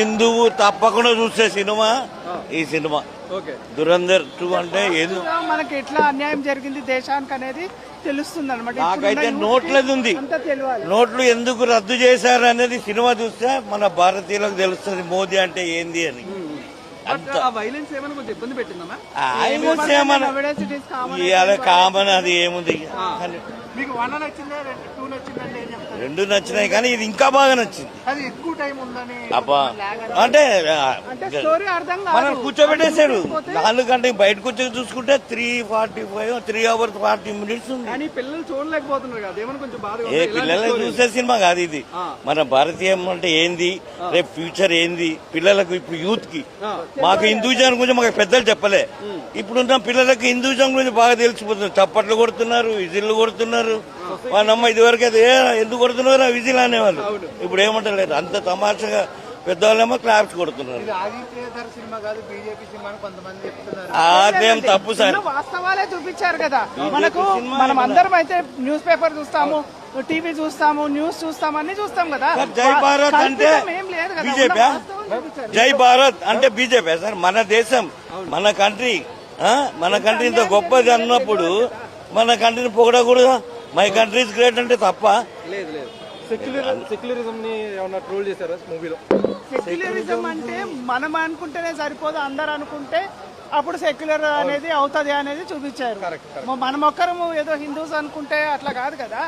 హిందువు తప్పకుండా చూసే సినిమా ఈ సినిమా దురంధర్ 2 అంటే మనకి ఎట్లా అన్యాయం జరిగింది దేశానికి అనేది తెలుస్తుంది అనమాట. నాకైతే నోట్లది ఉంది. నోట్లు ఎందుకు రద్దు చేశారు అనేది సినిమా చూస్తే మన భారతీయులకు తెలుస్తుంది మోదీ అంటే ఏంది అని. కామన్ అది ఏముంది. రెండు నచ్చినాయి కానీ ఇది ఇంకా బాగా నచ్చింది. అబ్బా అంటే మనం కూర్చోబెట్టేశాడు 4 గంటలకు బయట కూర్చొని చూసుకుంటే 3 hours 40 minutes ఉంది. పిల్లలు చూడలేకపోతున్నారు కదా, ఏ పిల్లలకు చూసే సినిమా కాదు ఇది. మన భారతీయం అంటే ఏంది, రేపు ఫ్యూచర్ ఏంది పిల్లలకు. ఇప్పుడు యూత్ కి మాకు హిందూజం గురించి మాకు పెద్దలు చెప్పలే. ఇప్పుడున్న పిల్లలకు హిందూజం గురించి బాగా తెలిసిపోతుంది. చప్పట్లు కొడుతున్నారు, విజిల్లు కొడుతున్నారు. వాళ్ళమ్మ ఇదివరకు అయితే ఎందుకు కొడుతున్నారు ఆ విజిల్ అనేవాళ్ళు. ఇప్పుడు ఏమంటలేదు. అంత తమాషగా పెద్దవాళ్ళేమో క్లాప్స్ కొడుతున్నారు. అదేం తప్పు సార్. వాస్తవాలే చూపించారు కదా మనకు. మనం అందరం అయితే న్యూస్ పేపర్ చూస్తాము, టీవీ చూస్తాము, న్యూస్ చూస్తాము, అన్ని చూస్తాం కదా. జై భారత్ అంటే బీజేపీ, జై భారత్ అంటే బీజేపీ సార్. మన దేశం, మన కంట్రీ, మన కంట్రీ ఇంత గొప్పది అన్నప్పుడు మన కంట్రీని పొగడకూడదు. మై కంట్రీ ఇస్ గ్రేట్ అంటే తప్ప. సెక్యులరిజం ని ఏమన్నా ట్రోల్ చేశారా మూవీలో? సెక్యులరిజం అంటే మనం అనుకుంటేనే సరిపోదు, అందరు అనుకుంటే అప్పుడు సెక్యులర్ అనేది అవుతుంది అనేది చూపించారు. మనం ఒక్కరు ఏదో హిందూస్ అనుకుంటే అట్లా కాదు కదా.